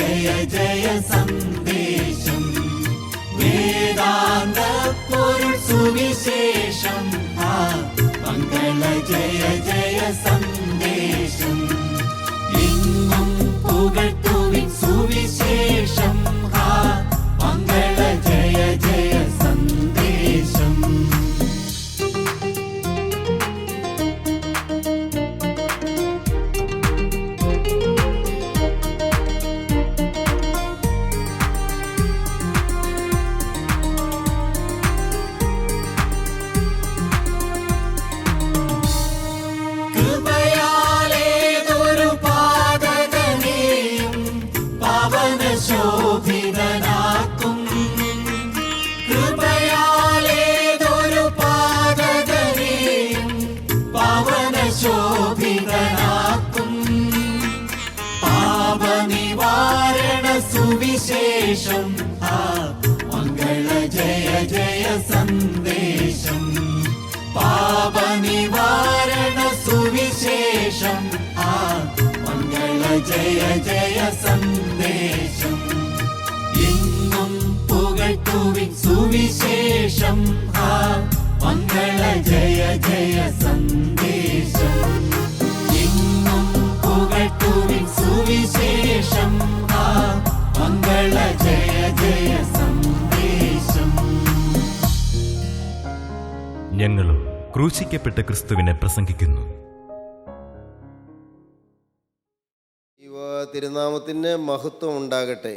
ജയ ജയ സന്ദേശം, വേദാന്ത പൊരുൾ സുവിശേഷം. മംഗള ജയ ജയ സന്ദേശം, എങ്ങും പുകഴ്ത്തുവിൻ സുവിശേഷം. മംഗള ജയ ജയ സന്ദേശം. സുവിശേഷം. മംഗള ജയ ജയ സന്ദേശം, പാപനിവാരണ സുവിശേഷം. മംഗള ജയ ജയ സന്ദേശം, എങ്ങും പുകഴ്ത്തുവിൻ സുവിശേഷം. മംഗള ജയ ജയ സന്ദേശം, എങ്ങും പുകഴ്ത്തുവിൻ സുവിശേഷം. മംഗള ജയ ജയ സന്ദേശം. ഞങ്ങളും ക്രൂശിക്കപ്പെട്ട ക്രിസ്തുവിനെ പ്രസംഗിക്കുന്നു. തിരുനാമത്തിന് മഹത്വം ഉണ്ടാകട്ടെ.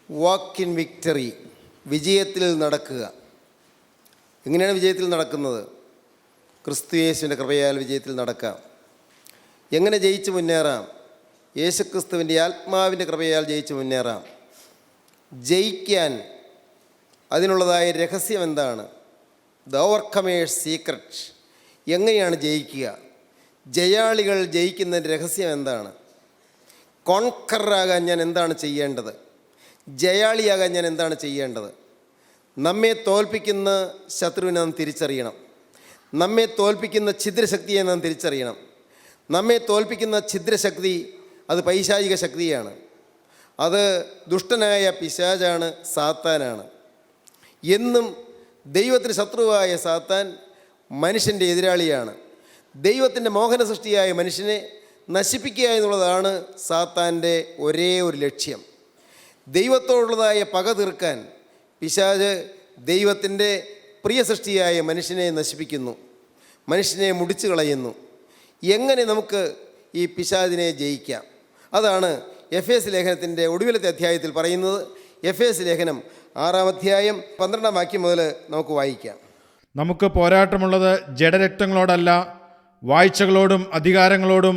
വാക്ക് ഇൻ വിക്ടറി, വിജയത്തിൽ നടക്കുക. എങ്ങനെയാണ് വിജയത്തിൽ നടക്കുന്നത്? ക്രിസ്തു യേശുവിൻ്റെ കൃപയാൽ വിജയത്തിൽ നടക്കാം. എങ്ങനെ ജയിച്ച് മുന്നേറാം? യേശുക്രിസ്തുവിൻ്റെ ആത്മാവിൻ്റെ കൃപയാൽ ജയിച്ച് മുന്നേറാം. ജയിക്കാൻ അതിനുള്ളതായ രഹസ്യം എന്താണ്? The overcomers secret. എങ്ങനെയാണ് ജയിക്കുക? ജയാളികൾ ജയിക്കുന്നതിൻ്റെ രഹസ്യം എന്താണ്? കോൺക്കറാകാൻ ഞാൻ എന്താണ് ചെയ്യേണ്ടത്? ജയാളിയാകാൻ ഞാൻ എന്താണ് ചെയ്യേണ്ടത്? നമ്മെ തോൽപ്പിക്കുന്ന ശത്രുവിനെ നാം തിരിച്ചറിയണം. നമ്മെ തോൽപ്പിക്കുന്ന ഛിദ്രശക്തിയെ നാം തിരിച്ചറിയണം. നമ്മെ തോൽപ്പിക്കുന്ന ഛിദ്രശക്തി അത് പൈശാചിക ശക്തിയാണ്. അത് ദുഷ്ടനായ പിശാചാണ്, സാത്താനാണ്. എന്നും ദൈവത്തിന് ശത്രുവായ സാത്താൻ മനുഷ്യൻ്റെ എതിരാളിയാണ്. ദൈവത്തിൻ്റെ മോഹന സൃഷ്ടിയായ മനുഷ്യനെ നശിപ്പിക്കുക എന്നുള്ളതാണ് സാത്താൻ്റെ ഒരേ ഒരു ലക്ഷ്യം. ദൈവത്തോടുള്ളതായ പക തീർക്കാൻ പിശാച് ദൈവത്തിൻ്റെ പ്രിയ സൃഷ്ടിയായ മനുഷ്യനെ നശിപ്പിക്കുന്നു, മനുഷ്യനെ മുടിച്ചു കളയുന്നു. എങ്ങനെ നമുക്ക് ഈ പിശാചിനെ ജയിക്കാം? അതാണ് എഫേസ് ലേഖനത്തിൻ്റെ ഒടുവിലത്തെ അധ്യായത്തിൽ പറയുന്നത്. എഫേസ് ലേഖനം 6-ാം അധ്യായം 12-ാം വാക്യം മുതൽ നമുക്ക് വായിക്കാം. നമുക്ക് പോരാട്ടമുള്ളത് ജഡരക്തങ്ങളോടല്ല, വാഴ്ചകളോടും അധികാരങ്ങളോടും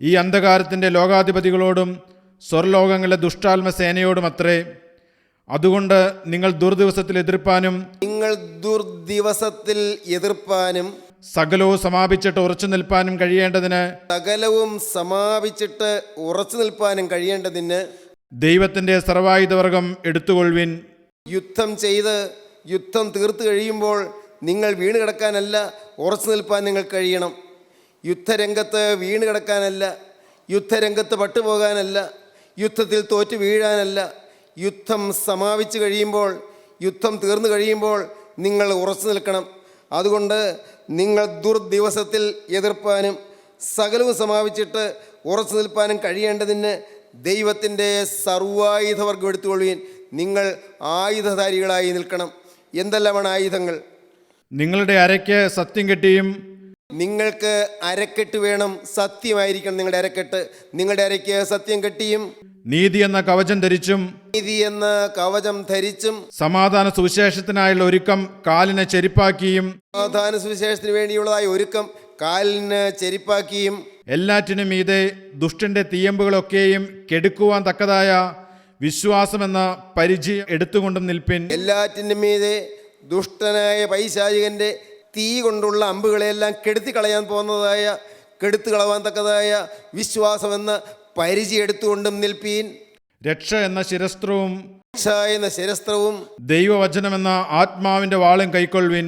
ഈ അന്ധകാരത്തിൻ്റെ ലോകാധിപതികളോടും സ്വർലോകങ്ങളിലെ ദുഷ്ടാത്മസേനയോടും അത്രേ. അതുകൊണ്ട് നിങ്ങൾ ദുർദിവസത്തിൽ എതിർപ്പാനും സകലവും സമാപിച്ചിട്ട് ഉറച്ചു നിൽപ്പാനും കഴിയേണ്ടതിന് ദൈവത്തിൻ്റെ സർവായുധവർഗം എടുത്തുകൊള്ളുവിൻ. യുദ്ധം ചെയ്ത് യുദ്ധം തീർത്തു കഴിയുമ്പോൾ നിങ്ങൾ വീണ് കിടക്കാനല്ല, ഉറച്ചു നിൽപ്പാൻ നിങ്ങൾ കഴിയണം. യുദ്ധരംഗത്ത് വീണ് കിടക്കാനല്ല, യുദ്ധരംഗത്ത് പട്ടുപോകാനല്ല, യുദ്ധത്തിൽ തോറ്റു വീഴാനല്ല. യുദ്ധം സമാപിച്ചു കഴിയുമ്പോൾ, യുദ്ധം തീർന്നു കഴിയുമ്പോൾ നിങ്ങൾ ഉറച്ചു നിൽക്കണം. അതുകൊണ്ട് നിങ്ങൾ ദുർദിവസത്തിൽ എതിർപ്പാനും സകലവും സമാപിച്ചിട്ട് ഉറച്ചു നിൽപ്പാനും കഴിയേണ്ടതിന് ദൈവത്തിൻ്റെ സർവായുധവർഗം എടുത്തുകൊള്ളുകയും. നിങ്ങൾ ആയുധധാരികളായി നിൽക്കണം. എന്തെല്ലാമാണ് ആയുധങ്ങൾ? നിങ്ങളുടെ അരയ്ക്ക് സത്യം കെട്ടിയും. നിങ്ങൾക്ക് അരക്കെട്ട് വേണം, സത്യമായിരിക്കണം നിങ്ങളുടെ അരക്കെട്ട്. നിങ്ങളുടെ അരയ്ക്ക് സത്യം കെട്ടിയും നീതി എന്ന കവചം ധരിച്ചും സമാധാന സുവിശേഷത്തിനായുള്ള ഒരുക്കം കാലിനെ ചെരിപ്പാക്കിയും. സമാധാന സുവിശേഷത്തിന് വേണ്ടിയുള്ളതായ ഒരുക്കം കാലിന് ചെരിപ്പാക്കിയും. എല്ലാറ്റിനും മീതെ ദുഷ്ടന്റെ തീയമ്പുകളൊക്കെയും കെടുക്കുവാൻ തക്കതായ വിശ്വാസമെന്ന പരിചയം എടുത്തുകൊണ്ടും നിൽപ്പിൻ. എല്ലാറ്റിനും മീതെ ദുഷ്ടനായ പൈശാചികന്റെ തീ കൊണ്ടുള്ള അമ്പുകളെല്ലാം കെടുത്തി കളയാൻ പോകുന്നതായ, കെടുത്തു കളവാൻ തക്കതായ വിശ്വാസമെന്ന പരിചയം എടുത്തുകൊണ്ടും നിൽപ്പീൻ. രക്ഷ എന്ന ശിരസ്ത്രവും ദൈവവചനമെന്ന ആത്മാവിന്റെ വാളും കൈക്കൊള്ളുവിൻ.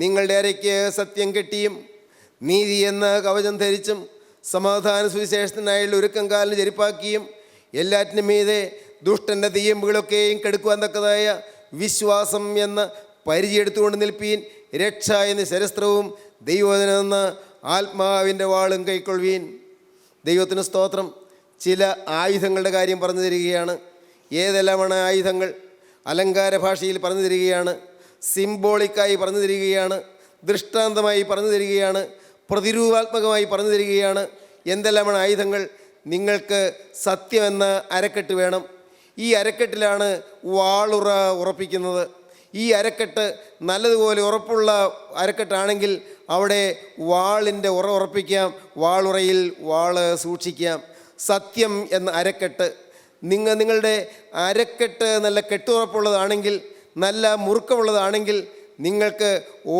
നിങ്ങളുടെ അരയ്ക്ക് സത്യം കെട്ടിയും നീതി എന്ന കവചം ധരിച്ചും സമാധാന സുവിശേഷത്തിനായുള്ള ഒരുക്കം കാലിന് ചെരുപ്പാക്കിയും എല്ലാറ്റിനും മീതെ ദുഷ്ടൻ്റെ തീയമ്പുകളൊക്കെയും കെടുക്കുവാൻ തക്കതായ വിശ്വാസം എന്ന പരിചയം എടുത്തുകൊണ്ട് നിൽപ്പീൻ. രക്ഷ എന്ന ശരസ്ത്രവും ദൈവവചനം എന്ന ആത്മാവിൻ്റെ വാളും കൈക്കൊള്ളുവീൻ. ദൈവത്തിന് സ്തോത്രം. ചില ആയുധങ്ങളുടെ കാര്യം പറഞ്ഞു തരികയാണ്. ഏതെല്ലാമാണ് ആയുധങ്ങൾ? അലങ്കാര ഭാഷയിൽ പറഞ്ഞു തരികയാണ്, സിംബോളിക്കായി പറഞ്ഞു തരികയാണ്, ദൃഷ്ടാന്തമായി പറഞ്ഞു തരികയാണ്, പ്രതിരൂപാത്മകമായി പറഞ്ഞു തരികയാണ്. എന്തെല്ലാമാണ് ആയുധങ്ങൾ? നിങ്ങൾക്ക് സത്യമെന്ന അരക്കെട്ട് വേണം. ഈ അരക്കെട്ടിലാണ് വാളുറ ഉറപ്പിക്കുന്നത്. ഈ അരക്കെട്ട് നല്ലതുപോലെ ഉറപ്പുള്ള അരക്കെട്ടാണെങ്കിൽ അവിടെ വാളിൻ്റെ ഉറപ്പിക്കാം, വാളുറയിൽ വാള് സൂക്ഷിക്കാം. സത്യം എന്ന അരക്കെട്ട്, നിങ്ങളുടെ അരക്കെട്ട് നല്ല കെട്ടുറപ്പുള്ളതാണെങ്കിൽ, നല്ല മുറുക്കമുള്ളതാണെങ്കിൽ, നിങ്ങൾക്ക്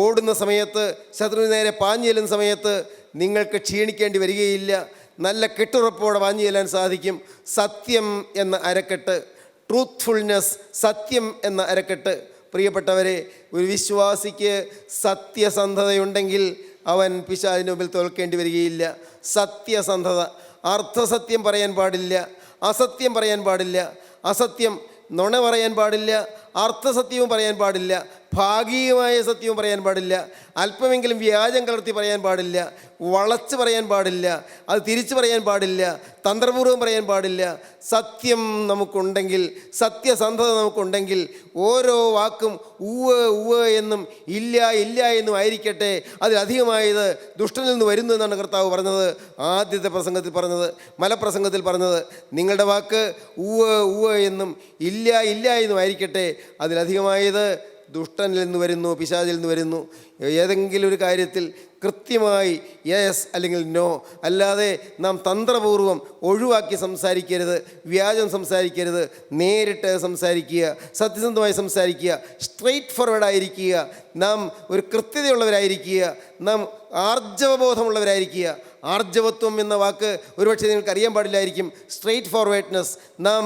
ഓടുന്ന സമയത്ത്, ശത്രുവിന് നേരെ പാഞ്ഞു ചെല്ലുന്ന സമയത്ത് നിങ്ങൾക്ക് ക്ഷീണിക്കേണ്ടി വരികയില്ല. നല്ല കെട്ടുറപ്പോടെ പാഞ്ഞു ചെല്ലാൻ സാധിക്കും. സത്യം എന്ന അരക്കെട്ട്, ട്രൂത്ത്ഫുൾനെസ്, സത്യം എന്ന അരക്കെട്ട്. പ്രിയപ്പെട്ടവരെ, ഒരു വിശ്വാസിക്ക് സത്യസന്ധതയുണ്ടെങ്കിൽ അവൻ പിശാചിന് മുമ്പിൽ തോൽക്കേണ്ടി വരികയില്ല. സത്യസന്ധത, അർത്ഥസത്യം പറയാൻ പാടില്ല, അസത്യം പറയാൻ പാടില്ല, അസത്യം നുണ പറയാൻ പാടില്ല, അർത്ഥസത്യവും പറയാൻ പാടില്ല, ഭാഗികമായ സത്യവും പറയാൻ പാടില്ല, അല്പമെങ്കിലും വ്യാജം കലർത്തി പറയാൻ പാടില്ല, വളച്ച് പറയാൻ പാടില്ല, അത് തിരിച്ചു പറയാൻ പാടില്ല, തന്ത്രപൂർവ്വം പറയാൻ പാടില്ല. സത്യം നമുക്കുണ്ടെങ്കിൽ, സത്യസന്ധത നമുക്കുണ്ടെങ്കിൽ, ഓരോ വാക്കും ഉവ്വ് ഉവ്വ് എന്നും ഇല്ല ഇല്ല എന്നും ആയിരിക്കട്ടെ. അതിലധികമായത് ദുഷ്ടനിൽ നിന്ന് വരുന്നു എന്നാണ് കർത്താവ് പറഞ്ഞത്. ആദ്യത്തെ പ്രസംഗത്തിൽ പറഞ്ഞത്, മലപ്രസംഗത്തിൽ പറഞ്ഞത്, നിങ്ങളുടെ വാക്ക് ഉവ്വ് ഉവ്വ് എന്നും ഇല്ല ഇല്ല എന്നും ആയിരിക്കട്ടെ. അതിലധികമായത് ദുഷ്ടനിൽ നിന്ന് വരുന്നു, പിശാചിൽ നിന്ന് വരുന്നു. ഏതെങ്കിലും ഒരു കാര്യത്തിൽ കൃത്യമായി യെസ് അല്ലെങ്കിൽ നോ, അല്ലാതെ നാം തന്ത്രപൂർവ്വം ഒഴിവാക്കി സംസാരിക്കരുത്, വ്യാജം സംസാരിക്കരുത്. നേരിട്ട് സംസാരിക്കുക, സത്യസന്ധമായി സംസാരിക്കുക, സ്ട്രെയിറ്റ് ഫോർവേഡായിരിക്കുക, നാം ഒരു കൃത്യതയുള്ളവരായിരിക്കുക, നാം ആർജവബോധമുള്ളവരായിരിക്കുക. ആർജവത്വം എന്ന വാക്ക് ഒരുപക്ഷെ നിങ്ങൾക്ക് അറിയാൻ പാടില്ലായിരിക്കും. സ്ട്രെയിറ്റ് ഫോർവേഡ്നെസ്, നാം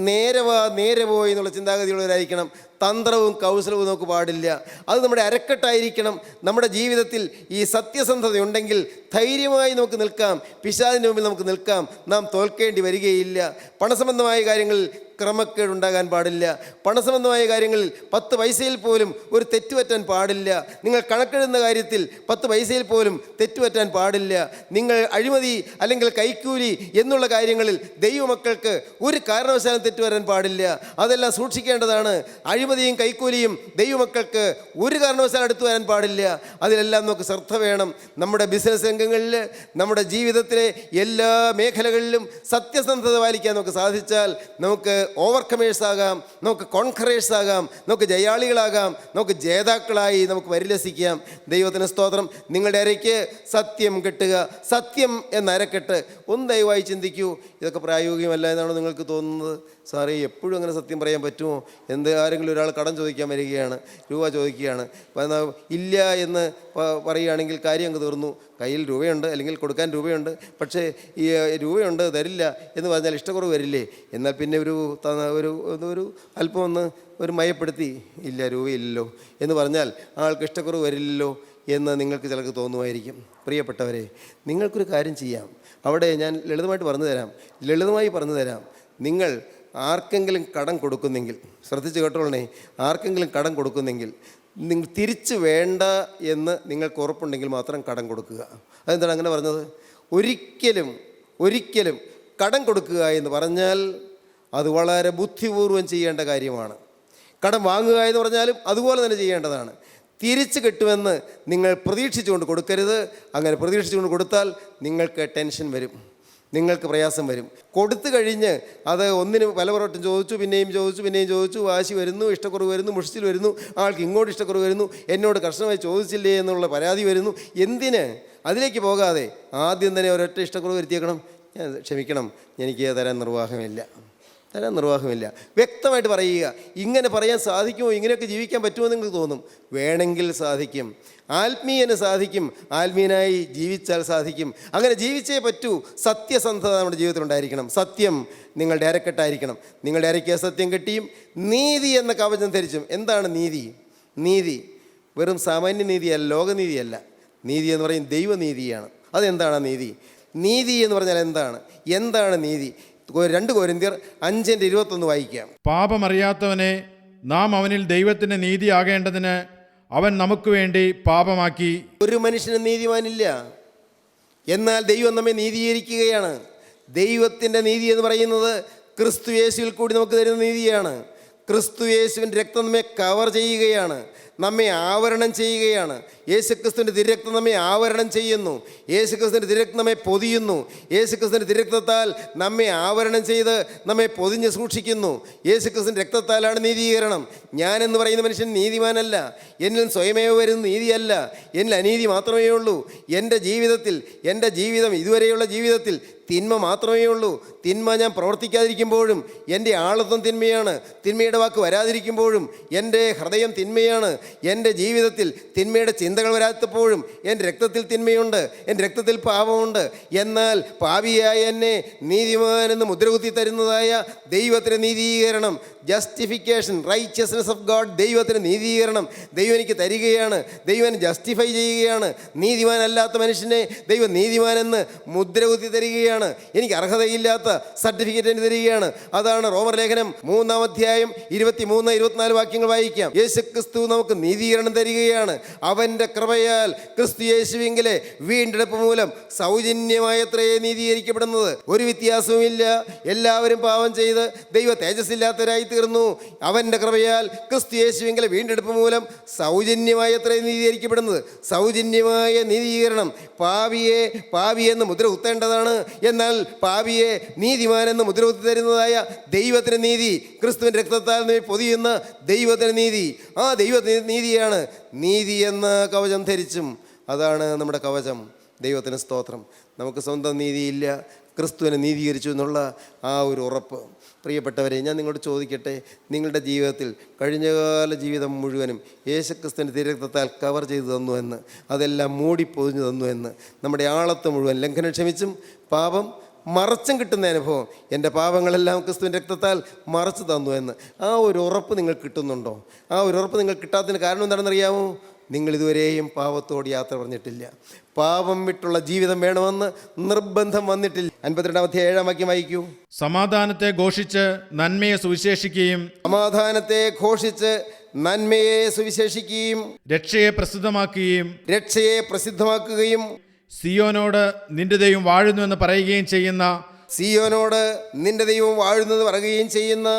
നേരെ പോയി എന്നുള്ള ചിന്താഗതിയുള്ളവരായിരിക്കണം. തന്ത്രവും കൗശലവും നമുക്ക് പാടില്ല. അത് നമ്മുടെ അരക്കെട്ടായിരിക്കണം. നമ്മുടെ ജീവിതത്തിൽ ഈ സത്യസന്ധതയുണ്ടെങ്കിൽ ധൈര്യമായി നമുക്ക് നിൽക്കാം, പിശാചിൻ്റെ മുമ്പിൽ നമുക്ക് നിൽക്കാം, നാം തോൽക്കേണ്ടി വരികയില്ല. പണസംബന്ധമായ കാര്യങ്ങളിൽ ക്രമക്കേടുണ്ടാകാൻ പാടില്ല. പണസംബന്ധമായ കാര്യങ്ങളിൽ 10 പൈസയിൽ പോലും ഒരു തെറ്റുപറ്റാൻ പാടില്ല. നിങ്ങൾ കണക്കെഴുതുന്ന കാര്യത്തിൽ 10 പൈസയിൽ പോലും തെറ്റുപറ്റാൻ പാടില്ല. നിങ്ങൾ അഴിമതി അല്ലെങ്കിൽ കൈക്കൂലി എന്നുള്ള കാര്യങ്ങളിൽ ദൈവമക്കൾക്ക് ഒരു കാരണവശാലും തെറ്റുവരാൻ പാടില്ല. അതെല്ലാം സൂക്ഷിക്കേണ്ടതാണ്. അഴിമതിയും കൈക്കൂലിയും ദൈവമക്കൾക്ക് ഒരു കാരണവശാലും അടുത്തു വരാൻ പാടില്ല. അതിലെല്ലാം നമുക്ക് ശ്രദ്ധ വേണം. നമ്മുടെ ബിസിനസ് രംഗങ്ങളിൽ, നമ്മുടെ ജീവിതത്തിലെ എല്ലാ മേഖലകളിലും സത്യസന്ധത പാലിക്കാൻ നമുക്ക് സാധിച്ചാൽ നമുക്ക് ഓവർകമേഴ്സ് ആകാം, നമുക്ക് കോൺഖറേഴ്സ് ആകാം, നമുക്ക് ജയാളികളാകാം, നമുക്ക് ജേതാക്കളായി നമുക്ക് പരിലസിക്കാം. ദൈവത്തിന് സ്തോത്രം. നിങ്ങളുടെ അരയ്ക്ക് സത്യം കെട്ടുക, സത്യം എന്ന അരക്കെട്ട്. ഒന്ന് ദയവായി ചിന്തിക്കൂ, ഇതൊക്കെ പ്രായോഗികമല്ല എന്നാണോ നിങ്ങൾക്ക് തോന്നുന്നത്? സാറേ, എപ്പോഴും അങ്ങനെ സത്യം പറയാൻ പറ്റുമോ? ആരെങ്കിലും ഒരാൾ കടം ചോദിക്കാൻ വരികയാണ്, രൂപ ചോദിക്കുകയാണ്, ഇല്ല എന്ന് പറയുകയാണെങ്കിൽ കാര്യം അങ്ങ് തീർന്നു. കയ്യിൽ രൂപയുണ്ട് അല്ലെങ്കിൽ കൊടുക്കാൻ രൂപയുണ്ട്, പക്ഷേ ഈ രൂപയുണ്ട് തരില്ല എന്ന് പറഞ്ഞാൽ ഇഷ്ടക്കുറവ് വരില്ലേ? എന്നാൽ പിന്നെ ഒരു അല്പം ഒരു മയപ്പെടുത്തി, ഇല്ല രൂപയില്ലല്ലോ എന്ന് പറഞ്ഞാൽ ആൾക്ക് ഇഷ്ടക്കുറവ് വരില്ലല്ലോ എന്ന് നിങ്ങൾക്ക് ചിലർക്ക് തോന്നുമായിരിക്കും. പ്രിയപ്പെട്ടവരെ, നിങ്ങൾക്കൊരു കാര്യം ചെയ്യാം. അവിടെ ഞാൻ ലളിതമായിട്ട് പറഞ്ഞു തരാം. നിങ്ങൾ ആർക്കെങ്കിലും കടം കൊടുക്കുന്നെങ്കിൽ, ശ്രദ്ധിച്ച് കേട്ടോളണേ, ആർക്കെങ്കിലും കടം കൊടുക്കുന്നെങ്കിൽ നിങ്ങൾ തിരിച്ച് വേണ്ട എന്ന് നിങ്ങൾക്ക് ഉറപ്പുണ്ടെങ്കിൽ മാത്രം കടം കൊടുക്കുക. അതെന്താണ് അങ്ങനെ പറഞ്ഞത്? ഒരിക്കലും കടം കൊടുക്കുക എന്ന് പറഞ്ഞാൽ അത് വളരെ ബുദ്ധിപൂർവ്വം ചെയ്യേണ്ട കാര്യമാണ്. കടം വാങ്ങുക എന്ന് പറഞ്ഞാലും അതുപോലെ തന്നെ ചെയ്യേണ്ടതാണ്. തിരിച്ച് കിട്ടുമെന്ന് നിങ്ങൾ പ്രതീക്ഷിച്ചുകൊണ്ട് കൊടുക്കരുത്. അങ്ങനെ പ്രതീക്ഷിച്ചുകൊണ്ട് കൊടുത്താൽ നിങ്ങൾക്ക് ടെൻഷൻ വരും, നിങ്ങൾക്ക് പ്രയാസം വരും. കൊടുത്തു കഴിഞ്ഞ് അത് ഒന്നിന് പല പ്രാവശ്യം ചോദിച്ചു, പിന്നെയും ചോദിച്ചു, വാശി വരുന്നു, ഇഷ്ടക്കുറവ് വരുന്നു, മുഷിച്ചിൽ വരുന്നു, ആൾക്ക് ഇങ്ങോട്ട് ഇഷ്ടക്കുറവ് വരുന്നു, എന്നോട് കർശനമായി ചോദിച്ചില്ലേ എന്നുള്ള പരാതി വരുന്നു. എന്തിന്? അതിലേക്ക് പോകാതെ ആദ്യം തന്നെ ഒരൊറ്റ ഇഷ്ടക്കുറവ് വരുത്തിയേക്കണം, ഞാൻ ക്ഷമിക്കണം, എനിക്ക് തരാൻ നിർവാഹമില്ല. വ്യക്തമായിട്ട് പറയുക. ഇങ്ങനെ പറയാൻ സാധിക്കുമോ? ഇങ്ങനെയൊക്കെ ജീവിക്കാൻ പറ്റുമോ നിങ്ങൾക്ക് തോന്നും. വേണമെങ്കിൽ സാധിക്കും. ആത്മീയന് സാധിക്കും. ആത്മീയനായി ജീവിച്ചാൽ സാധിക്കും. അങ്ങനെ ജീവിച്ചേ പറ്റൂ. സത്യസന്ധത നമ്മുടെ ജീവിതത്തിലുണ്ടായിരിക്കണം. സത്യം നിങ്ങളുടെ അരക്കെട്ടായിരിക്കണം. നിങ്ങളുടെ അരയ്ക്ക് സത്യം കെട്ടിയും നീതി എന്ന കവചം ധരിച്ചും. എന്താണ് നീതി? വെറും സാമാന്യ നീതിയല്ല, ലോകനീതിയല്ല. നീതി എന്ന് പറയും ദൈവനീതിയാണ്. അതെന്താണ് നീതി? നീതി എന്ന് പറഞ്ഞാൽ എന്താണ് നീതി? 2 കൊരിന്ത്യർ 5:21 വായിക്കാം. പാപമറിയാത്തവനെ നാം അവനിൽ ദൈവത്തിൻ്റെ നീതിയാകേണ്ടതിന് അവൻ നമുക്ക് വേണ്ടി പാപമാക്കി. ഒരു മനുഷ്യന് നീതിമാനില്ല, എന്നാൽ ദൈവം നമ്മെ നീതീകരിക്കുകയാണ്. ദൈവത്തിൻ്റെ നീതി എന്ന് പറയുന്നത് ക്രിസ്തു യേശുവിൽ കൂടി നമുക്ക് തരുന്ന നീതിയാണ്. ക്രിസ്തു യേശുവിൻ്റെ രക്തം നമ്മെ കവർ ചെയ്യുകയാണ്, നമ്മെ ആവരണം ചെയ്യുകയാണ്. യേശുക്രിസ്തുവിൻ്റെ തിരരക്തം നമ്മെ ആവരണം ചെയ്യുന്നു. യേശുക്രിസ്തുവിൻ്റെ തിരരക്തം നമ്മെ പൊതിയുന്നു. യേശുക്രിസ്തുവിൻ്റെ തിരരക്തത്താൽ നമ്മെ ആവരണം ചെയ്ത് നമ്മെ പൊതിഞ്ഞ് സൂക്ഷിക്കുന്നു. യേശുക്രിസ്തുവിൻ്റെ രക്തത്താലാണ് നീതീകരണം. ഞാനെന്ന് പറയുന്ന മനുഷ്യൻ നീതിമാനല്ല, എന്നിൽ സ്വയമേവ വരുന്ന നീതിയല്ല, എന്നിൽ അനീതി മാത്രമേ ഉള്ളൂ. എൻ്റെ ജീവിതം ഇതുവരെയുള്ള ജീവിതത്തിൽ തിന്മ മാത്രമേ ഉള്ളൂ. തിന്മ ഞാൻ പ്രവർത്തിക്കാതിരിക്കുമ്പോഴും എൻ്റെ ആളത്വം തിന്മയാണ്. തിന്മയുടെ വാക്ക് വരാതിരിക്കുമ്പോഴും എൻ്റെ ഹൃദയം തിന്മയാണ്. എൻ്റെ ജീവിതത്തിൽ തിന്മയുടെ ചിന്തകൾ വരാത്തപ്പോഴും എൻ്റെ രക്തത്തിൽ തിന്മയുണ്ട്, എൻ്റെ രക്തത്തിൽ പാപമുണ്ട്. എന്നാൽ പാപിയായ എന്നെ നീതിമാനെന്ന് മുദ്രകുത്തി തരുന്നതായ ദൈവത്തിൻ്റെ നീതീകരണം, ജസ്റ്റിഫിക്കേഷൻ, റൈച്ചസ്നെസ് ഓഫ് ഗോഡ്, ദൈവത്തിൻ്റെ നീതീകരണം ദൈവം എനിക്ക് തരികയാണ്. ദൈവം ജസ്റ്റിഫൈ ചെയ്യുകയാണ്. നീതിമാനല്ലാത്ത മനുഷ്യനെ ദൈവം നീതിമാനെന്ന് മുദ്രകുത്തി തരികയാണ്. എനിക്ക് അർഹതയില്ലാത്ത സർട്ടിഫിക്കറ്റ് എനിക്ക് തരികയാണ്. അതാണ് റോമർ ലേഖനം 3-ാം അധ്യായം 23-24 വാക്യങ്ങൾ വായിക്കാം. യേശുക്രിസ്തു നമുക്ക് നീതീകരണം തരികയാണ്. അവൻ്റെ കൃപയാൽ ക്രിസ്തു യേശുവിങ്കിലെ വീണ്ടെടുപ്പ് മൂലം സൗജന്യമായത്രേ നീതീകരിക്കപ്പെടുന്നത്. ഒരു വ്യത്യാസവുമില്ല. എല്ലാവരും പാപം ചെയ്ത് ദൈവ തേജസ്സില്ലാത്തവരായി തീർന്നു. അവൻ്റെ കൃപയാൽ ക്രിസ്തു യേശുവിങ്കിലെ വീണ്ടെടുപ്പ് മൂലം സൗജന്യമായത്രേ നീതീകരിക്കപ്പെടുന്നത്. സൗജന്യമായ നീതീകരണം പാപിയെന്ന് മുദ്ര കുത്തേണ്ടതാണ്. എന്നാൽ പാപിയെ നീതിമാനെന്ന് മുദ്രകുത്തി തരുന്നതായ ദൈവത്തിൻ്റെ നീതി, ക്രിസ്തുവിൻ്റെ രക്തത്താൽ പൊതിയുന്ന ദൈവത്തിൻ്റെ നീതി, ആ ദൈവത്തിൻ്റെ നീതിയാണ് നീതി എന്ന കവചം ധരിച്ചും. അതാണ് നമ്മുടെ കവചം. ദൈവത്തിന് സ്തോത്രം. നമുക്ക് സ്വന്തം നീതിയില്ല, ക്രിസ്തുവിനെ നീതീകരിച്ചു എന്നുള്ള ആ ഒരു ഉറപ്പ്. പ്രിയപ്പെട്ടവരെ, ഞാൻ നിങ്ങളോട് ചോദിക്കട്ടെ, നിങ്ങളുടെ ജീവിതത്തിൽ കഴിഞ്ഞകാല ജീവിതം മുഴുവനും യേശുക്രിസ്തുവിൻ്റെ തിരരക്തത്താൽ കവർ ചെയ്തു തന്നു എന്ന്, അതെല്ലാം മൂടിപ്പൊതിഞ്ഞു തന്നു എന്ന്, നമ്മുടെ ആളത്ത് മുഴുവൻ ലംഘനം ക്ഷമിച്ചും പാപം മറച്ചും കിട്ടുന്ന അനുഭവം, എൻ്റെ പാപങ്ങളെല്ലാം ക്രിസ്തുവിൻ്റെ രക്തത്താൽ മറച്ചു തന്നു എന്ന്, ആ ഒരു ഉറപ്പ് നിങ്ങൾക്ക് കിട്ടുന്നുണ്ടോ? ആ ഒരു ഉറപ്പ് നിങ്ങൾ കിട്ടാത്തതിന് കാരണം എന്താണെന്നറിയാമോ? നിങ്ങളിതുവരെയും പാപത്തോട് യാത്ര പറഞ്ഞിട്ടില്ല. പാപം വിട്ടുള്ള ജീവിതം വേണമെന്ന് നിർബന്ധം വന്നിട്ടില്ല. 52-ാം അധ്യായം 7-ാം വാക്യം വായിക്കൂ. സമാധാനത്തെ ഘോഷിച്ച് നന്മയെ സുവിശേഷിക്കുകയും രക്ഷയെ പ്രസിദ്ധമാക്കുകയും സിയോനോട് നിന്റെ ദൈവം വാഴുന്നു എന്ന് പറയുകയും ചെയ്യുന്ന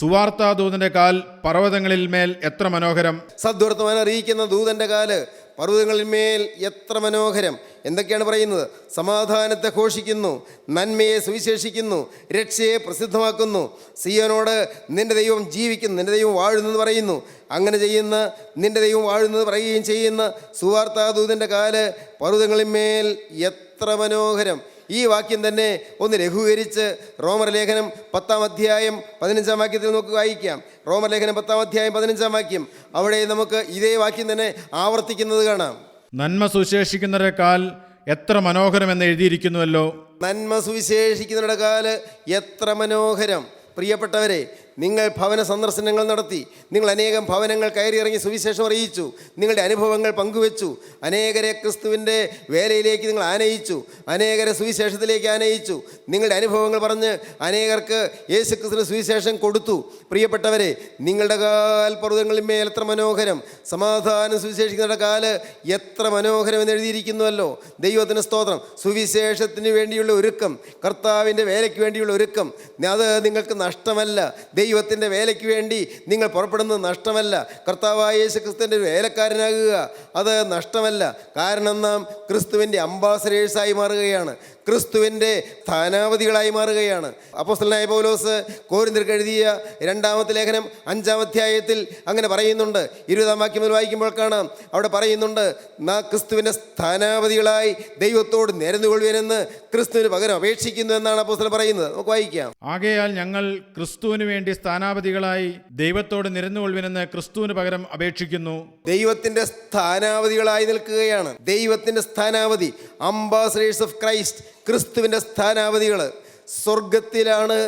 സുവാർത്താദൂതന്റെ കാൽ പർവ്വതങ്ങളിൽ മേൽ എത്ര മനോഹരം. സദ്വർത്തമാനം അറിയിക്കുന്ന ദൂതന്റെ കാല് പർവ്വതങ്ങളിൽ മേൽ എത്ര മനോഹരം. എന്തൊക്കെയാണ് പറയുന്നത്? സമാധാനത്തെ ഘോഷിക്കുന്നു, നന്മയെ സുവിശേഷിക്കുന്നു, രക്ഷയെ പ്രസിദ്ധമാക്കുന്നു. സിയോനോട് നിന്റെ ദൈവം ജീവിക്കുന്നു, നിന്റെ ദൈവം വാഴുന്നെന്ന് പറയുന്നു. അങ്ങനെ ചെയ്യുന്ന, നിന്റെ ദൈവം വാഴുന്നത് പറയുകയും ചെയ്യുന്ന സുവാർത്താദൂതൻ്റെ കാല് പർവ്വതങ്ങളിൽ മേൽ എത്ര മനോഹരം. ഈ വാക്യം തന്നെ ഒന്ന് ലഘൂകരിച്ച് റോമർ ലേഖനം 10-ാം അധ്യായം 15-ാം വാക്യത്തിൽ നമുക്ക് വായിക്കാം. റോമർ ലേഖനം 10-ാം അധ്യായം 15-ാം വാക്യം, അവിടെ നമുക്ക് ഇതേ വാക്യം തന്നെ ആവർത്തിക്കുന്നത് കാണാം. നന്മ സുവിശേഷിക്കുന്നവരുടെ കാൽ എത്ര മനോഹരം എന്ന് എഴുതിയിരിക്കുന്നുവല്ലോ. നന്മ സുവിശേഷിക്കുന്നവരുടെ കാല് എത്ര മനോഹരം. പ്രിയപ്പെട്ടവരെ, നിങ്ങൾ ഭവന സന്ദർശനങ്ങൾ നടത്തി, നിങ്ങൾ അനേകം ഭവനങ്ങൾ കയറിയിറങ്ങി സുവിശേഷം അറിയിച്ചു, നിങ്ങളുടെ അനുഭവങ്ങൾ പങ്കുവെച്ചു, അനേകരെ ക്രിസ്തുവിൻ്റെ വേലയിലേക്ക് നിങ്ങൾ ആനയിച്ചു, അനേകരെ സുവിശേഷത്തിലേക്ക് ആനയിച്ചു. നിങ്ങളുടെ അനുഭവങ്ങൾ പറഞ്ഞ് അനേകർക്ക് യേശുക്രിസ്തുവിന്റെ സുവിശേഷം കൊടുത്തു. പ്രിയപ്പെട്ടവരെ, നിങ്ങളുടെ കാൽ പർവ്വതങ്ങളിൽ മേൽ എത്ര മനോഹരം. സമാധാനം സുവിശേഷിക്കുന്നവരുടെ കാല് എത്ര മനോഹരം എന്ന് എഴുതിയിരിക്കുന്നുവല്ലോ. ദൈവത്തിന് സ്തോത്രം. സുവിശേഷത്തിന് വേണ്ടിയുള്ള ഒരുക്കം, കർത്താവിൻ്റെ വേലയ്ക്ക് വേണ്ടിയുള്ള ഒരുക്കം, അത് നിങ്ങൾക്ക് നഷ്ടമല്ല. ദൈവത്തിൻ്റെ വേലയ്ക്ക് വേണ്ടി നിങ്ങൾ പുറപ്പെടുന്നത് നഷ്ടമല്ല. കർത്താവായ യേശുക്രിസ്തുവിൻ്റെ വേലക്കാരനാകുക, അത് നഷ്ടമല്ല. കാരണം നാം ക്രിസ്തുവിൻ്റെ അംബാസഡേഴ്സായി മാറുകയാണ്, ക്രിസ്തുവിൻ്റെ സ്ഥാനാപതികളായി മാറുകയാണ്. അപ്പോസ്തലനായ പൗലോസ് കൊരിന്ത്യർക്ക് എഴുതിയ 2-ാമത്തെ ലേഖനം 5-ാം അധ്യായത്തിൽ അങ്ങനെ പറയുന്നുണ്ട്. 20-ാം വാക്യം മുതൽ വായിക്കുമ്പോൾ കാണാം, അവിടെ പറയുന്നുണ്ട്, ക്രിസ്തുവിൻ്റെ സ്ഥാനാപതികളായി ദൈവത്തോട് നിരന്നുകൊള്ളുവാനെന്ന് ക്രിസ്തുവിന് പകരം അപേക്ഷിക്കുന്നു എന്നാണ് അപ്പോസ്തലൻ പറയുന്നത്. നമുക്ക് വായിക്കാം. ആകയാൽ ഞങ്ങൾ ക്രിസ്തുവിന് വേണ്ടി സ്ഥാനാപതികളായി ദൈവത്തോട് നിരന്നുകൊള്ളുവാനെന്ന് ക്രിസ്തുവിന് പകരം അപേക്ഷിക്കുന്നു. ദൈവത്തിൻ്റെ സ്ഥാനാപതികളായി നിൽക്കുകയാണ്. ദൈവത്തിൻ്റെ സ്ഥാനാപതി, അംബാസഡേഴ്സ് ഓഫ് ക്രൈസ്റ്റ്, ക്രിസ്തുവിൻ്റെ സ്ഥാനാപതികൾ. സ്വർഗത്തിലാണ്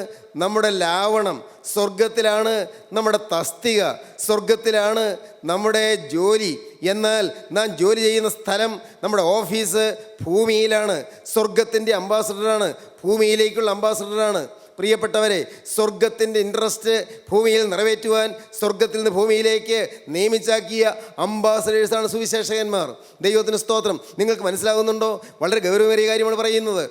നമ്മുടെ ലാവണം, സ്വർഗത്തിലാണ് നമ്മുടെ തസ്തിക, സ്വർഗത്തിലാണ് നമ്മുടെ ജോലി. എന്നാൽ നാം ജോലി ചെയ്യുന്ന സ്ഥലം, നമ്മുടെ ഓഫീസ് ഭൂമിയിലാണ്. സ്വർഗത്തിൻ്റെ അംബാസഡറാണ്, ഭൂമിയിലേക്കുള്ള അംബാസഡറാണ്. പ്രിയപ്പെട്ടവരെ, സ്വർഗത്തിൻ്റെ ഇൻട്രസ്റ്റ് ഭൂമിയിൽ നിറവേറ്റുവാൻ സ്വർഗത്തിൽ നിന്ന് ഭൂമിയിലേക്ക് നിയമിച്ചാക്കിയ അംബാസഡേഴ്സാണ് സുവിശേഷകന്മാർ. ദൈവത്തിന് സ്തോത്രം. നിങ്ങൾക്ക് മനസ്സിലാകുന്നുണ്ടോ? വളരെ ഗൗരവമേറിയ കാര്യമാണ് പറയുന്നത്.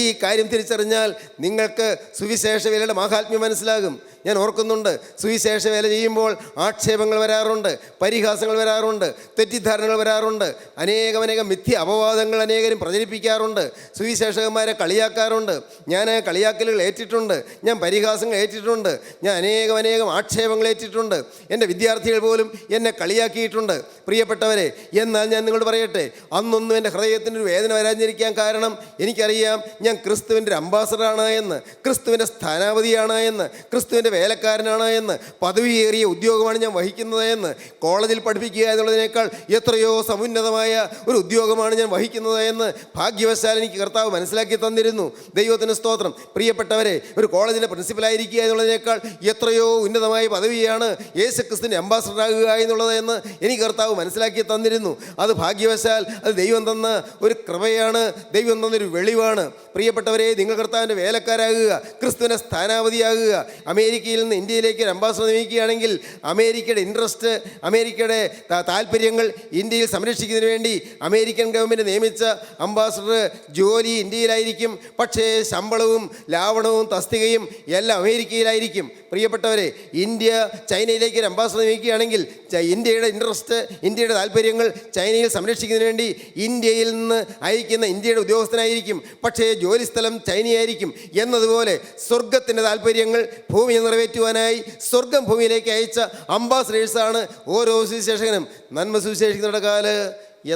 ഈ കാര്യം തിരിച്ചറിഞ്ഞാൽ നിങ്ങൾക്ക് സുവിശേഷ വേലയുടെ മാഹാത്മ്യം മനസ്സിലാകും. ഞാൻ ഓർക്കുന്നുണ്ട്, സുവിശേഷ വേല ചെയ്യുമ്പോൾ ആക്ഷേപങ്ങൾ വരാറുണ്ട്, പരിഹാസങ്ങൾ വരാറുണ്ട്, തെറ്റിദ്ധാരണകൾ വരാറുണ്ട്, അനേകം മിഥ്യ അപവാദങ്ങൾ അനേകരും പ്രചരിപ്പിക്കാറുണ്ട്, സുവിശേഷകന്മാരെ കളിയാക്കാറുണ്ട്. ഞാൻ കളിയാക്കലുകൾ ഏറ്റിട്ടുണ്ട്, ഞാൻ പരിഹാസങ്ങൾ ഏറ്റിട്ടുണ്ട്, ഞാൻ അനേകം ആക്ഷേപങ്ങൾ ഏറ്റിട്ടുണ്ട്. എൻ്റെ വിദ്യാർത്ഥികൾ പോലും എന്നെ കളിയാക്കിയിട്ടുണ്ട്. പ്രിയപ്പെട്ടവരെ, എന്നാൽ ഞാൻ നിങ്ങളോട് പറയട്ടെ, അന്നൊന്നും എൻ്റെ ഹൃദയത്തിനൊരു വേദന വരാതിരിക്കാൻ കാരണം എനിക്കറിയാം ഞാൻ ക്രിസ്തുവിൻ്റെ ഒരു അംബാസഡറാണ് എന്ന്, ക്രിസ്തുവിൻ്റെ സ്ഥാനാപതിയാണ് എന്ന്, ക്രിസ്തുവിൻ്റെ വേലക്കാരനാണ് എന്ന്, പദവിയേറിയ ഉദ്യോഗമാണ് ഞാൻ വഹിക്കുന്നത് എന്ന്. കോളേജിൽ പഠിപ്പിക്കുക എന്നുള്ളതിനേക്കാൾ എത്രയോ സമുന്നതമായ ഒരു ഉദ്യോഗമാണ് ഞാൻ വഹിക്കുന്നത് എന്ന് ഭാഗ്യവശാൽ എനിക്ക് കർത്താവ് മനസ്സിലാക്കി തന്നിരുന്നു. ദൈവത്തിന് സ്തോത്രം. പ്രിയപ്പെട്ടവരെ, ഒരു കോളേജിലെ പ്രിൻസിപ്പലായിരിക്കുക എന്നുള്ളതിനേക്കാൾ എത്രയോ ഉന്നതമായ പദവിയാണ് യേശുക്രിസ്തുവിൻ്റെ അംബാസഡർ ആകുക എന്നുള്ളത് എന്ന് എനിക്ക് കർത്താവ് മനസ്സിലാക്കി തന്നിരുന്നു. അത് ഭാഗ്യവശാൽ അത് ദൈവം തന്ന ഒരു കൃപയാണ്, ദൈവം തന്നൊരു വെളിവാണ്. പ്രിയപ്പെട്ടവരെ, നിങ്ങൾ കർത്താവിൻ്റെ വേലക്കാരാകുക, ക്രിസ്തുവിൻ്റെ സ്ഥാനാപതിയാകുക. അമേരിക്കയിൽ നിന്ന് ഇന്ത്യയിലേക്ക് ഒരു അംബാസഡർ നിയമിക്കുകയാണെങ്കിൽ അമേരിക്കയുടെ ഇൻട്രസ്റ്റ്, അമേരിക്കയുടെ താല്പര്യങ്ങൾ ഇന്ത്യയിൽ സംരക്ഷിക്കുന്നതിന് വേണ്ടി അമേരിക്കൻ ഗവൺമെൻറ് നിയമിച്ച അംബാസഡർ ജോലി ഇന്ത്യയിലായിരിക്കും, പക്ഷേ ശമ്പളവും ലാവണവും തസ്തികയും എല്ലാം അമേരിക്കയിലായിരിക്കും. പ്രിയപ്പെട്ടവരെ, ഇന്ത്യ ചൈനയിലേക്ക് ഒരു അംബാസഡർ നിയമിക്കുകയാണെങ്കിൽ ഇന്ത്യയുടെ ഇൻട്രസ്റ്റ്, ഇന്ത്യയുടെ താല്പര്യങ്ങൾ ചൈനയിൽ സംരക്ഷിക്കുന്നതിന് വേണ്ടി ഇന്ത്യയിൽ നിന്ന് അയക്കുന്ന ഇന്ത്യയുടെ ഉദ്യോഗസ്ഥനായിരിക്കും, പക്ഷേ ജോലിസ്ഥലം ചൈനയായിരിക്കും. എന്നതുപോലെ സ്വർഗത്തിൻ്റെ താല്പര്യങ്ങൾ ഭൂമിയിൽ നിറവേറ്റുവാനായി സ്വർഗം ഭൂമിയിലേക്ക് അയച്ച അംബാസഡേഴ്സാണ് ഓരോ സുവിശേഷകനും. നന്മ സുവിശേഷിക്കുന്നവരുടെ കാല്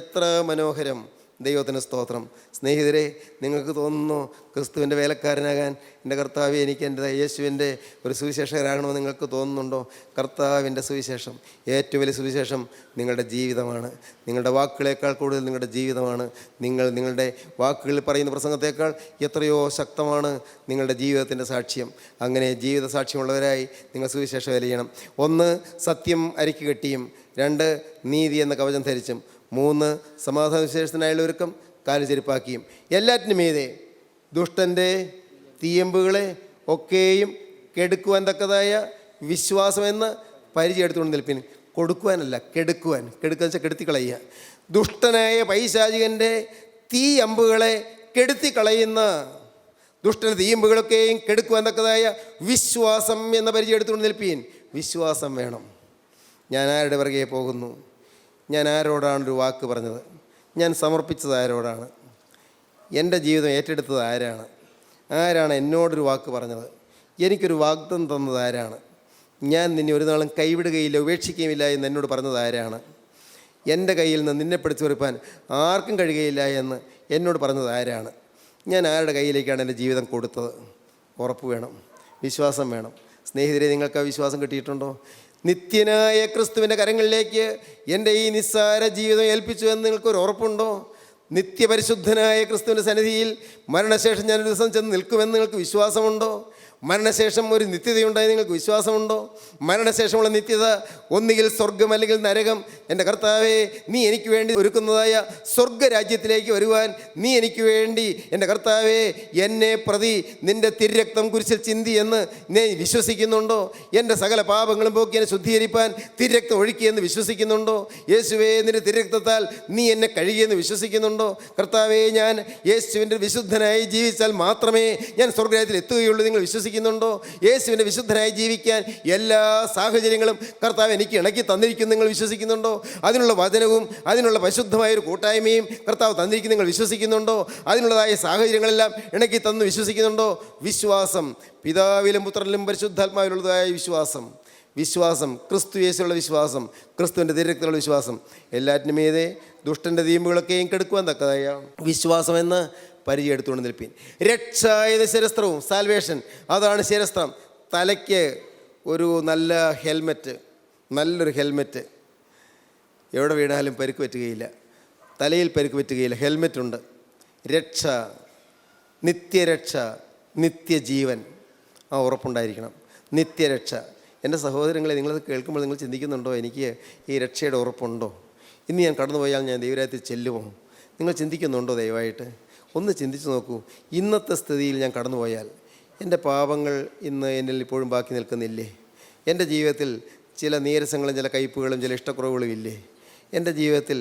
എത്ര മനോഹരം. ദൈവത്തിന് സ്തോത്രം. സ്നേഹിതരെ, നിങ്ങൾക്ക് തോന്നുന്നു ക്രിസ്തുവിൻ്റെ വേലക്കാരനാകാൻ എൻ്റെ കർത്താവ് എനിക്ക് എൻ്റെ യേശുവിൻ്റെ ഒരു സുവിശേഷകരാകണമെന്ന് നിങ്ങൾക്ക് തോന്നുന്നുണ്ടോ? കർത്താവിൻ്റെ സുവിശേഷം, ഏറ്റവും വലിയ സുവിശേഷം നിങ്ങളുടെ ജീവിതമാണ്. നിങ്ങളുടെ വാക്കുകളേക്കാൾ കൂടുതൽ നിങ്ങളുടെ ജീവിതമാണ്. നിങ്ങളുടെ വാക്കുകളിൽ പറയുന്ന പ്രസംഗത്തേക്കാൾ എത്രയോ ശക്തമാണ് നിങ്ങളുടെ ജീവിതത്തിൻ്റെ സാക്ഷ്യം. അങ്ങനെ ജീവിത സാക്ഷ്യമുള്ളവരായി നിങ്ങൾ സുവിശേഷ വേല ചെയ്യണം. 1, സത്യം അരിക്ക് കെട്ടിയും. 2, നീതി എന്ന കവചം ധരിച്ചും. 3, സമാധാന വിശേഷത്തിനായുള്ള ഒരുക്കം കാല് ചെരുപ്പാക്കിയും. എല്ലാറ്റിനും മീതെ ദുഷ്ടൻ്റെ തീയമ്പുകളെ ഒക്കെയും കെടുക്കുവാൻ തക്കതായ വിശ്വാസമെന്ന് പരിചയം എടുത്തുകൊണ്ട് നിൽപ്പിന്. കൊടുക്കുവാനല്ല, കെടുക്കുവാൻ. കെടുക്കുക വെച്ചാൽ കെടുത്തിക്കളയുക. ദുഷ്ടനായ പൈശാചികൻ്റെ തീയമ്പുകളെ കെടുത്തിക്കളയുന്ന, ദുഷ്ടൻ്റെ തീയമ്പുകളൊക്കെയും കെടുക്കുവാൻ തക്കതായ വിശ്വാസം എന്ന പരിചയം എടുത്തുകൊണ്ട് നിൽപ്പീൻ. വിശ്വാസം വേണം. ഞാൻ ആരുടെ പിറകെ പോകുന്നു? ഞാൻ ആരോടാണൊരു വാക്ക് പറഞ്ഞത്? ഞാൻ സമർപ്പിച്ചത് ആരോടാണ്? എൻ്റെ ജീവിതം ഏറ്റെടുത്തത് ആരാണ്? ആരാണ് എന്നോടൊരു വാക്ക് പറഞ്ഞത്? എനിക്കൊരു വാഗ്ദം തന്നത് ആരാണ്? ഞാൻ നിന്നെ ഒരു നാളും കൈവിടുകയില്ല, ഉപേക്ഷിക്കുകയില്ല എന്ന് എന്നോട് പറഞ്ഞത് ആരാണ്? എൻ്റെ കയ്യിൽ നിന്ന് നിന്നെ പിടിച്ചു പറിപ്പാൻ ആർക്കും കഴിയുകയില്ല എന്ന് എന്നോട് പറഞ്ഞത് ആരാണ്? ഞാൻ ആരുടെ കയ്യിലേക്കാണ് എൻ്റെ ജീവിതം കൊടുത്തത്? ഉറപ്പ് വേണം, വിശ്വാസം വേണം. സ്നേഹിതരെ, നിങ്ങൾക്ക് ആ വിശ്വാസം കിട്ടിയിട്ടുണ്ടോ? നിത്യനായ ക്രിസ്തുവിൻ്റെ കരങ്ങളിലേക്ക് എൻ്റെ ഈ നിസ്സാര ജീവിതം ഏൽപ്പിച്ചു എന്ന് നിങ്ങൾക്കൊരു ഉറപ്പുണ്ടോ? നിത്യപരിശുദ്ധനായ ക്രിസ്തുവിൻ്റെ സന്നിധിയിൽ മരണശേഷം ഞാനൊരു ദിവസം ചെന്ന് നിൽക്കുമെന്ന് നിങ്ങൾക്ക് വിശ്വാസമുണ്ടോ? മരണശേഷം ഒരു നിത്യതയുണ്ടായി നിങ്ങൾക്ക് വിശ്വാസമുണ്ടോ? മരണശേഷമുള്ള നിത്യത ഒന്നുകിൽ സ്വർഗം അല്ലെങ്കിൽ നരകം. എൻ്റെ കർത്താവേ, നീ എനിക്ക് വേണ്ടി ഒരുക്കുന്നതായ സ്വർഗരാജ്യത്തിലേക്ക് വരുവാൻ നീ എനിക്ക് വേണ്ടി, എൻ്റെ കർത്താവേ, എന്നെ പ്രതി നിൻ്റെ തിരുരക്തം കുരിശിൽ ചിന്തി എന്ന് നീ വിശ്വസിക്കുന്നുണ്ടോ? എൻ്റെ സകല പാപങ്ങളും പോക്കി എന്നെ ശുദ്ധീകരിപ്പാൻ തിരുരക്തം ഒഴുക്കിയെന്ന് വിശ്വസിക്കുന്നുണ്ടോ? യേശുവേ, നിൻ്റെ തിരുരക്തത്താൽ നീ എന്നെ കഴുകിയെന്ന് വിശ്വസിക്കുന്നുണ്ടോ? കർത്താവേ, ഞാൻ യേശുവിൻ്റെ വിശുദ്ധനായി ജീവിച്ചാൽ മാത്രമേ ഞാൻ സ്വർഗരാജ്യത്തിൽ എത്തുകയുള്ളൂ. നിങ്ങൾ വിശ്വസിക്കുന്നുണ്ടോ? യേശുവിൻ്റെ വിശുദ്ധനായി ജീവിക്കാൻ എല്ലാ സാഹചര്യങ്ങളും കർത്താവ് എനിക്ക് ഇണക്കി തന്നിരിക്കും. നിങ്ങൾ വിശ്വസിക്കുന്നുണ്ടോ? അതിനുള്ള വചനവും അതിനുള്ള പരിശുദ്ധമായൊരു കൂട്ടായ്മയും കർത്താവ് തന്നിരിക്കും. നിങ്ങൾ വിശ്വസിക്കുന്നുണ്ടോ? അതിനുള്ളതായ സാഹചര്യങ്ങളെല്ലാം ഇണക്കി തന്ന് വിശ്വസിക്കുന്നുണ്ടോ? വിശ്വാസം, പിതാവിലും പുത്രനിലും പരിശുദ്ധാത്മാവിലുള്ളതായ വിശ്വാസം, വിശ്വാസം, ക്രിസ്തു യേശുള്ള വിശ്വാസം, ക്രിസ്തുവിൻ്റെ തിരുരക്തത്തിലുള്ള വിശ്വാസം, എല്ലാറ്റിനും മീതെ ദുഷ്ടൻ്റെ തീമ്പുകളൊക്കെയും കെടുക്കുവാൻ തക്കതായ വിശ്വാസം എന്ന് പരിചയം എടുത്തുകൊണ്ട് നിൽപ്പീൻ. രക്ഷ എന്ന ശിരസ്ത്രവും, സാൽവേഷൻ, അതാണ് ശിരസ്ത്രം. തലയ്ക്ക് ഒരു നല്ല ഹെൽമെറ്റ്, നല്ലൊരു ഹെൽമെറ്റ്. എവിടെ വീണാലും പരിക്ക് പറ്റുകയില്ല, തലയിൽ പരിക്ക് പറ്റുകയില്ല, ഹെൽമെറ്റുണ്ട്. രക്ഷ, നിത്യരക്ഷ, നിത്യജീവൻ, ആ ഉറപ്പുണ്ടായിരിക്കണം. നിത്യരക്ഷ. എൻ്റെ സഹോദരങ്ങളെ, നിങ്ങളത് കേൾക്കുമ്പോൾ നിങ്ങൾ ചിന്തിക്കുന്നുണ്ടോ, എനിക്ക് ഈ രക്ഷയുടെ ഉറപ്പുണ്ടോ? ഇന്ന് ഞാൻ കടന്നുപോയാൽ ഞാൻ ദൈവരാജ്യത്തിൽ ചെല്ലുമോ? നിങ്ങൾ ചിന്തിക്കുന്നുണ്ടോ? ദയവായിട്ട് ഒന്ന് ചിന്തിച്ച് നോക്കൂ. ഇന്നത്തെ സ്ഥിതിയിൽ ഞാൻ കടന്നുപോയാൽ എൻ്റെ പാപങ്ങൾ ഇന്ന് എന്നിൽ ഇപ്പോഴും ബാക്കി നിൽക്കുന്നില്ലേ? എൻ്റെ ജീവിതത്തിൽ ചില നീരസങ്ങളും ചില കയ്പുകളും ചില ഇഷ്ടക്കുറവുകളും ഇല്ലേ? എൻ്റെ ജീവിതത്തിൽ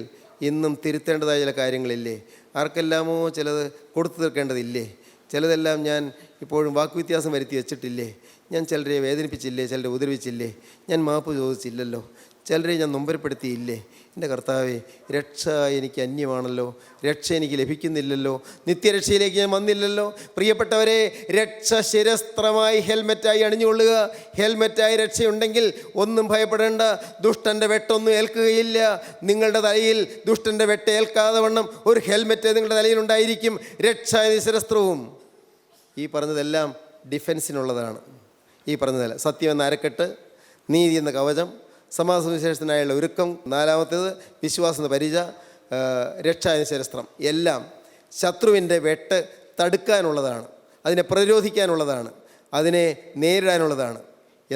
ഇന്നും തിരുത്തേണ്ടതായ ചില കാര്യങ്ങളില്ലേ? ആർക്കെല്ലാമോ ചിലത് കൊടുത്തു തീർക്കേണ്ടതില്ലേ? ചിലതെല്ലാം ഞാൻ ഇപ്പോഴും വാക്കുവ്യത്യാസം വരുത്തി വെച്ചിട്ടില്ലേ? ഞാൻ ചിലരെ വേദനിപ്പിച്ചില്ലേ? ചിലരെ ഉപദ്രവിച്ചില്ലേ? ഞാൻ മാപ്പ് ചോദിച്ചില്ലല്ലോ? ചിലരെ ഞാൻ നൊമ്പരപ്പെടുത്തിയില്ലേ? എൻ്റെ കർത്താവേ, രക്ഷ എനിക്ക് അന്യമാണല്ലോ, രക്ഷ എനിക്ക് ലഭിക്കുന്നില്ലല്ലോ, നിത്യരക്ഷയിലേക്ക് ഞാൻ വന്നില്ലല്ലോ. പ്രിയപ്പെട്ടവരെ, രക്ഷ ശിരസ്ത്രമായി ഹെൽമെറ്റായി അണിഞ്ഞുകൊള്ളുക. ഹെൽമെറ്റായി രക്ഷയുണ്ടെങ്കിൽ ഒന്നും ഭയപ്പെടേണ്ട. ദുഷ്ടൻ്റെ വെട്ടൊന്നും ഏൽക്കുകയില്ല. നിങ്ങളുടെ തലയിൽ ദുഷ്ടൻ്റെ വെട്ട ഏൽക്കാതെ വണ്ണം ഒരു ഹെൽമെറ്റ് നിങ്ങളുടെ തലയിലുണ്ടായിരിക്കും. രക്ഷ എന്ന ശിരസ്ത്രവും. ഈ പറഞ്ഞതെല്ലാം ഡിഫെൻസിനുള്ളതാണ്. ഈ പറഞ്ഞതല്ല, സത്യം എന്ന അരക്കെട്ട്, നീതി എന്ന കവചം, സമാസവിശേഷത്തിനായുള്ള ഒരുക്കം, നാലാമത്തേത് വിശ്വാസം എന്ന പരിച, രക്ഷ എന്ന ശിരസ്ത്രം. എല്ലാം ശത്രുവിൻ്റെ വെട്ട് തടുക്കാനുള്ളതാണ്, അതിനെ പ്രതിരോധിക്കാനുള്ളതാണ്, അതിനെ നേരിടാനുള്ളതാണ്.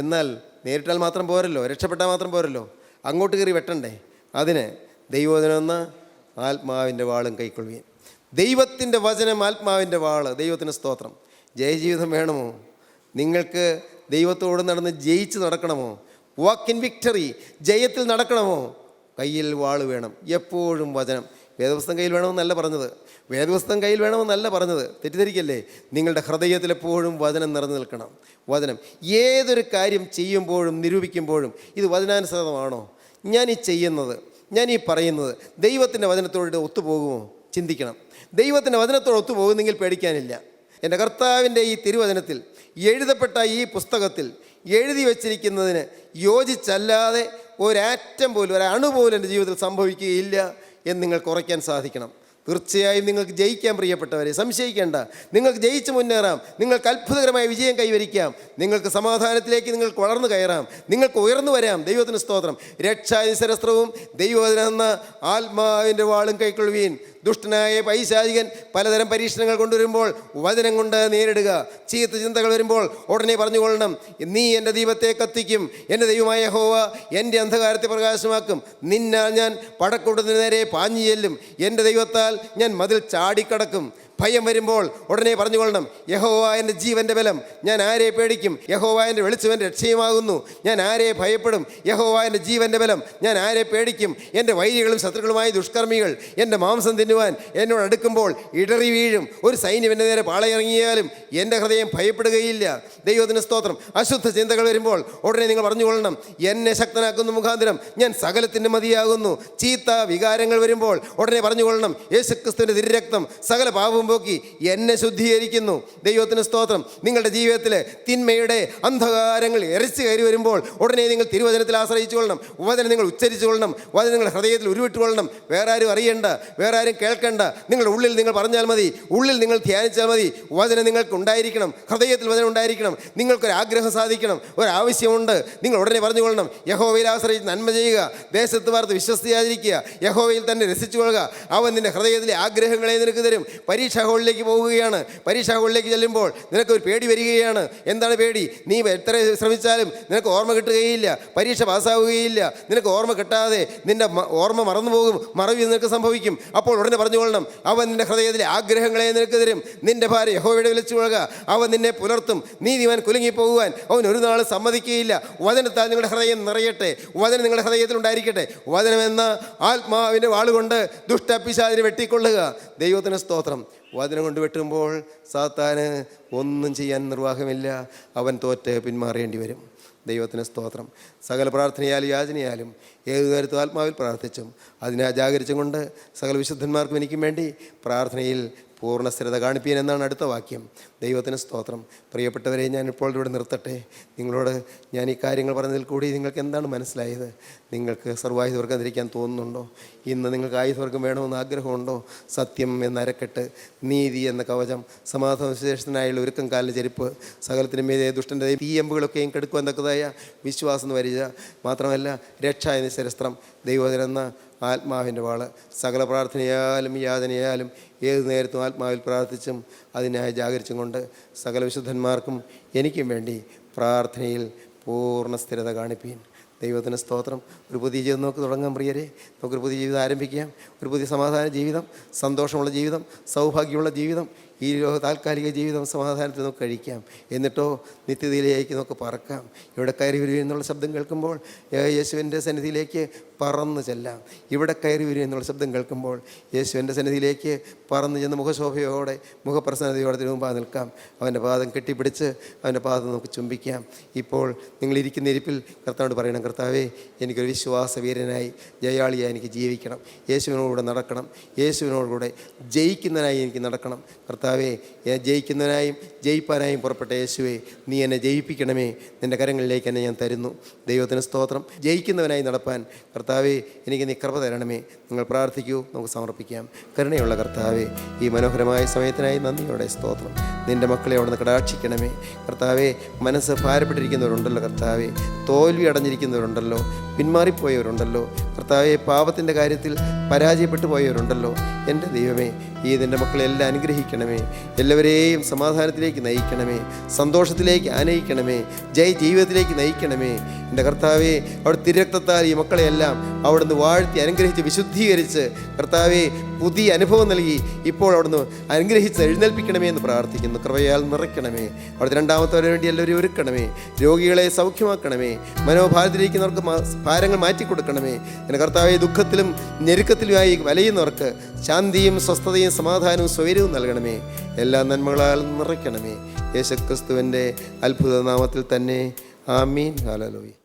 എന്നാൽ നേരിട്ടാൽ മാത്രം പോരല്ലോ, രക്ഷപ്പെട്ടാൽ മാത്രം പോരല്ലോ, അങ്ങോട്ട് കയറി വെട്ടണ്ടേ? അതിന് ദൈവവചനമെന്ന ആത്മാവിൻ്റെ വാളും കൈക്കൊള്ളുകയും. ദൈവത്തിൻ്റെ വചനം ആത്മാവിൻ്റെ വാള്. ദൈവത്തിന് സ്തോത്രം. ജയജീവിതം വേണമോ? നിങ്ങൾക്ക് ദൈവത്തോട് നടന്ന് ജയിച്ച് നടക്കണമോ? Walk in victory, ജയത്തിൽ നടക്കണമോ? കയ്യിൽ വാള് വേണം. എപ്പോഴും വചനം. വേദപുസ്തകം കയ്യിൽ വേണമെന്നല്ല പറഞ്ഞത്, വേദപുസ്തകം കയ്യിൽ വേണമെന്നല്ല പറഞ്ഞത്, തെറ്റിദ്ധരിക്കല്ലേ. നിങ്ങളുടെ ഹൃദയത്തിൽ എപ്പോഴും വചനം നിറഞ്ഞു നിൽക്കണം. വചനം ഏതൊരു കാര്യം ചെയ്യുമ്പോഴും നിരൂപിക്കുമ്പോഴും ഇത് വചനാനുസൃതമാണോ? ഞാൻ ഈ ചെയ്യുന്നത്, ഞാൻ ഈ പറയുന്നത് ദൈവത്തിൻ്റെ വചനത്തോട് ഒത്തുപോകുമോ? ചിന്തിക്കണം. ദൈവത്തിൻ്റെ വചനത്തോട് ഒത്തുപോകുന്നെങ്കിൽ പേടിക്കാനില്ല. എൻ്റെ കർത്താവിൻ്റെ ഈ തിരുവചനത്തിൽ എഴുതപ്പെട്ട ഈ പുസ്തകത്തിൽ എഴുതി വച്ചിരിക്കുന്നതിന് യോജിച്ചല്ലാതെ ഒരാറ്റം പോലും ഒരണു പോലും എൻ്റെ ജീവിതത്തിൽ സംഭവിക്കുകയില്ല എന്ന് നിങ്ങൾക്ക് ഉറയ്ക്കാൻ സാധിക്കണം. തീർച്ചയായും നിങ്ങൾക്ക് ജയിക്കാം പ്രിയപ്പെട്ടവരെ, സംശയിക്കേണ്ട. നിങ്ങൾക്ക് ജയിച്ച് മുന്നേറാം. നിങ്ങൾക്ക് അത്ഭുതകരമായ വിജയം കൈവരിക്കാം. നിങ്ങൾക്ക് സമാധാനത്തിലേക്ക് നിങ്ങൾക്ക് വളർന്നു കയറാം. നിങ്ങൾക്ക് ഉയർന്നു വരാം. ദൈവത്തിന് സ്തോത്രം. രക്ഷാശിരസ്ത്രവും ദൈവവചനം എന്ന ആത്മാവിൻ്റെ വാളും കൈക്കൊള്ളുവീൻ. ദുഷ്ടനായ പൈശാചികൻ പലതരം പരീക്ഷണങ്ങൾ കൊണ്ടുവരുമ്പോൾ വചനം കൊണ്ട് നേരിടുക. ചീത്ത ചിന്തകൾ വരുമ്പോൾ ഉടനെ പറഞ്ഞുകൊള്ളണം, നീ എൻ്റെ ദീപത്തെ കത്തിക്കും, എൻ്റെ ദൈവമായ യഹോവ എൻ്റെ അന്ധകാരത്തെ പ്രകാശമാക്കും. നിന്നാൽ ഞാൻ പടക്കൂട്ടത്തിന് നേരെ പാഞ്ഞു ചെല്ലും, എൻ്റെ ദൈവത്താൽ ഞാൻ മതിൽ ചാടിക്കടക്കും. ഭയം വരുമ്പോൾ ഉടനെ പറഞ്ഞുകൊള്ളണം, യഹോവ എൻ്റെ ജീവൻ്റെ ബലം, ഞാൻ ആരെ പേടിക്കും? യഹോവ എൻ്റെ വെളിച്ചം എൻ്റെ രക്ഷയുമാകുന്നു, ഞാൻ ആരെ ഭയപ്പെടും? യഹോവ എൻ്റെ ജീവൻ്റെ ബലം, ഞാൻ ആരെ പേടിക്കും? എൻ്റെ വൈരികളും ശത്രുക്കളുമായ ദുഷ്കർമ്മികൾ എൻ്റെ മാംസം തിന്നുവാൻ എന്നോട് അടുക്കുമ്പോൾ ഇടറി വീഴും. ഒരു സൈന്യം എൻ്റെ നേരെ പാളയിറങ്ങിയാലും എൻ്റെ ഹൃദയം ഭയപ്പെടുകയില്ല. ദൈവത്തിന് സ്തോത്രം. അശുദ്ധ ചിന്തകൾ വരുമ്പോൾ ഉടനെ നിങ്ങൾ പറഞ്ഞുകൊള്ളണം, എന്നെ ശക്തനാക്കുന്ന മുഖാന്തരം ഞാൻ സകലത്തിൻ്റെ മതിയാകുന്നു. ചീത്ത വികാരങ്ങൾ വരുമ്പോൾ ഉടനെ പറഞ്ഞുകൊള്ളണം, യേശുക്രിസ്തുവിൻ്റെ തിരുരക്തം സകല പാപവും പോക്കി എന്നെ ശുദ്ധീകരിക്കുന്നു. ദൈവത്തിന് സ്തോത്രം. നിങ്ങളുടെ ജീവിതത്തിൽ തിന്മയുടെ അന്ധകാരങ്ങൾ എരച്ചു കയറി വരുമ്പോൾ ഉടനെ നിങ്ങൾ തിരുവചനത്തിൽ ആശ്രയിച്ചുകൊള്ളണം. വചനം നിങ്ങൾ ഉച്ചരിച്ചുകൊള്ളണം. വചനം നിങ്ങളുടെ ഹൃദയത്തിൽ ഉരുവിട്ടുകൊള്ളണം. വേറെ ആരും അറിയണ്ട, വേറെ ആരും കേൾക്കണ്ട. നിങ്ങളുടെ ഉള്ളിൽ നിങ്ങൾ പറഞ്ഞാൽ മതി, ഉള്ളിൽ നിങ്ങൾ ധ്യാനിച്ചാൽ മതി. വചനം നിങ്ങൾക്ക് ഉണ്ടായിരിക്കണം, ഹൃദയത്തിൽ വചനം ഉണ്ടായിരിക്കണം. നിങ്ങൾക്കൊരാഗ്രഹം സാധിക്കണം, ഒരാവശ്യമുണ്ട്, നിങ്ങൾ ഉടനെ പറഞ്ഞുകൊള്ളണം. യഹോവയിൽ ആശ്രയിച്ച് നന്മ ചെയ്യുക, ദേശത്ത് വാർത്ത് വിശ്വസിയാതിരിക്കുക, യഹോവയിൽ തന്നെ രസിച്ചുകൊള്ളുക. അവൻ നിൻ്റെ ഹൃദയത്തിലെ ആഗ്രഹങ്ങളെ നിനക്ക് തരും. പരീക്ഷാ ഹാളിലേക്ക് പോവുകയാണ്. പരീക്ഷാ ഹാളിലേക്ക് ചെല്ലുമ്പോൾ നിനക്കൊരു പേടി വരികയാണ്. എന്താണ് പേടി? നീ എത്ര ശ്രമിച്ചാലും നിനക്ക് ഓർമ്മ കിട്ടുകയില്ല, പരീക്ഷ പാസ്സാവുകയില്ല. നിനക്ക് ഓർമ്മ കിട്ടാതെ നിൻ്റെ ഓർമ്മ മറന്നു പോകും, മറവി നിനക്ക് സംഭവിക്കും. അപ്പോൾ ഉടനെ പറഞ്ഞുകൊള്ളണം, അവൻ നിൻ്റെ ഹൃദയത്തിലെ ആഗ്രഹങ്ങളെ നിനക്ക് തരും. നിൻ്റെ ഭാര്യ യഹോവയുടെ വിളിച്ചു കൊള്ളുക, അവൻ നിന്നെ പുലർത്തും. നീതിമാൻ കുലുങ്ങിപ്പോകുവാൻ അവൻ ഒരു നാൾ സമ്മതിക്കുകയില്ല. വചനത്താൽ നിങ്ങളുടെ ഹൃദയം നിറയട്ടെ, വചനം നിങ്ങളുടെ ഹൃദയത്തിൽ ഉണ്ടായിരിക്കട്ടെ. വചനമെന്ന ആത്മാവിൻ്റെ വാളുകൊണ്ട് ദുഷ്ടപിശാചിനെ വെട്ടിക്കൊള്ളുക. ദൈവത്തിന് സ്തോത്രം. വചനം കൊണ്ട് വെട്ടുമ്പോൾ സാത്താന് ഒന്നും ചെയ്യാൻ നിർവാഹമില്ല. അവൻ തോറ്റ് പിന്മാറേണ്ടി വരും. ദൈവത്തിന് സ്തോത്രം. സകല പ്രാർത്ഥനയാലും യാചനയാലും ഏതു നേരത്തും ആത്മാവിൽ പ്രാർത്ഥിച്ചും അതിനെ ജാഗരിച്ചും കൊണ്ട് സകല വിശുദ്ധന്മാർക്കും എനിക്കും വേണ്ടി പ്രാർത്ഥനയിൽ പൂർണ്ണ സ്ഥിരത കാണിപ്പീൻ എന്നാണ് അടുത്ത വാക്യം. ദൈവത്തിന് സ്തോത്രം. പ്രിയപ്പെട്ടവരെ, ഞാനിപ്പോൾ ഇവിടെ നിർത്തട്ടെ. നിങ്ങളോട് ഞാൻ ഈ കാര്യങ്ങൾ പറഞ്ഞതിൽ കൂടി നിങ്ങൾക്ക് എന്താണ് മനസ്സിലായത്? നിങ്ങൾക്ക് സർവായുധവർഗം ധരിക്കാൻ തോന്നുന്നുണ്ടോ? ഇന്ന് നിങ്ങൾക്ക് ആയുധവർഗം വേണമെന്ന് ആഗ്രഹമുണ്ടോ? സത്യം എന്ന അരക്കെട്ട്, നീതി എന്ന കവചം, സമാധാന വിശേഷത്തിനായുള്ള ഒരുക്കം കാലിന് ചെരുപ്പ്, സകലത്തിനും മീതെ ദുഷ്ടൻ്റെ തീയമ്പുകളൊക്കെയും കെടുക്കുവാൻ തക്കതായ വിശ്വാസം എന്ന് വരിക. മാത്രമല്ല രക്ഷ എന്ന ശിരസ്ത്രം, ദൈവവചനം എന്ന ആത്മാവിൻ്റെ വാള്. സകല പ്രാർത്ഥനയാലും യാതനയാലും ഏത് നേരത്തും ആത്മാവിൽ പ്രാർത്ഥിച്ചും അതിനായി ജാഗരിച്ചും കൊണ്ട് സകല വിശുദ്ധന്മാർക്കും എനിക്കും വേണ്ടി പ്രാർത്ഥനയിൽ പൂർണ്ണ സ്ഥിരത കാണിപ്പീൻ. ദൈവത്തിന് സ്തോത്രം. ഒരു പുതിയ ജീവിതം നമുക്ക് തുടങ്ങാം പ്രിയരെ. നമുക്കൊരു പുതിയ ജീവിതം ആരംഭിക്കാം. ഒരു പുതിയ സമാധാന ജീവിതം, സന്തോഷമുള്ള ജീവിതം, സൗഭാഗ്യമുള്ള ജീവിതം, ഈ താൽക്കാലിക ജീവിതം സമാധാനത്തിൽ നമുക്ക് കഴിക്കാം. എന്നിട്ടോ നിത്യതയിലേക്ക് നമുക്ക് പറക്കാം. ഇവിടെ കയറി വരിക എന്നുള്ള ശബ്ദം കേൾക്കുമ്പോൾ യേശുവിൻ്റെ സന്നിധിയിലേക്ക് പറന്ന് ചെല്ലാം. ഇവിടെ കയറി വരിക എന്നുള്ള ശബ്ദം കേൾക്കുമ്പോൾ യേശുവിൻ്റെ സന്നിധിയിലേക്ക് പറന്ന് ചെന്ന് മുഖശോഭയോടെ മുഖപ്രസന്നതയോടെ തിരുമുമ്പാ നിൽക്കാം. അവൻ്റെ പാദം കെട്ടിപ്പിടിച്ച് അവൻ്റെ പാദം നമുക്ക് ചുംബിക്കാം. ഇപ്പോൾ നിങ്ങളിരിക്കുന്ന ഇരിപ്പിൽ കർത്താവോട് പറയണം, കർത്താവേ, എനിക്കൊരു വിശ്വാസവീരനായി ജയാളിയായി എനിക്ക് ജീവിക്കണം. യേശുവിനോടുകൂടെ നടക്കണം. യേശുവിനോടുകൂടെ ജയിക്കുന്നതിനായി എനിക്ക് നടക്കണം. കർത്താവേ, ജയിക്കുന്നതിനായും ജയിപ്പാനായും പുറപ്പെട്ട യേശുവേ, നീ എന്നെ ജയിപ്പിക്കണമേ. നിൻ്റെ കരങ്ങളിലേക്ക് എന്നെ ഞാൻ തരുന്നു. ദൈവത്തിന് സ്തോത്രം. ജയിക്കുന്നവനായി നടപ്പാൻ കർത്താവേ, എനിക്ക് നീ കൃപ തരണമേ. നിങ്ങൾ പ്രാർത്ഥിക്കൂ, നമുക്ക് സമർപ്പിക്കാം. കരുണയുള്ള കർത്താവേ, ഈ മനോഹരമായ സമയത്തിനായി നന്ദിയോടെ സ്തോത്രം. നിൻ്റെ മക്കളെ അവിടെ നിന്ന് കടാക്ഷിക്കണമേ. കർത്താവേ, മനസ്സ് ഭാരപ്പെട്ടിരിക്കുന്നവരുണ്ടല്ലോ കർത്താവേ, തോൽവി അടഞ്ഞിരിക്കുന്നവരുണ്ടല്ലോ, പിന്മാറിപ്പോയവരുണ്ടല്ലോ കർത്താവേ, പാപത്തിൻ്റെ കാര്യത്തിൽ പരാജയപ്പെട്ടു പോയവരുണ്ടല്ലോ. എൻ്റെ ദൈവമേ, ഈ നിൻ്റെ മക്കളെല്ലാം അനുഗ്രഹിക്കണമേ. എല്ലാവരെയും സമാധാനത്തിലേക്ക് നയിക്കണമേ, സന്തോഷത്തിലേക്ക് ആനയിക്കണമേ, ജീവിതത്തിലേക്ക് നയിക്കണമേ. എൻ്റെ കർത്താവേ, അവിടെ തിരക്തത്താൽ ഈ മക്കളെയെല്ലാം അവിടുന്ന് വാഴ്ത്തി അനുഗ്രഹിച്ച് വിശുദ്ധീകരിച്ച് കർത്താവേ, പുതിയ അനുഭവം നൽകി ഇപ്പോൾ അവിടുന്ന് അനുഗ്രഹിച്ച് എഴുന്നേൽപ്പിക്കണമേ എന്ന് പ്രാർത്ഥിക്കുന്നു. കൃപയാൽ നിറയ്ക്കണമേ. അവിടുത്തെ രണ്ടാമത്തവരെ വേണ്ടി എല്ലാവരും ഒരുക്കണമേ. രോഗികളെ സൗഖ്യമാക്കണമേ. മനോഭാരത്തിലിരിക്കുന്നവർക്ക് ഭാരങ്ങൾ മാറ്റിക്കൊടുക്കണമേ. എൻ്റെ കർത്താവേ, ദുഃഖത്തിലും ഞെരുക്കത്തിലുമായി വലയുന്നവർക്ക് ശാന്തിയും സ്വസ്ഥതയും സമാധാനവും സ്വൈര്യവും നൽകണമേ. എല്ലാ നന്മകളാൽ നിറയ്ക്കണമേ. യേശുക്രിസ്തുവിൻ്റെ അത്ഭുത നാമത്തിൽ തന്നെ. ആമീൻ. ഹല്ലേലൂയ.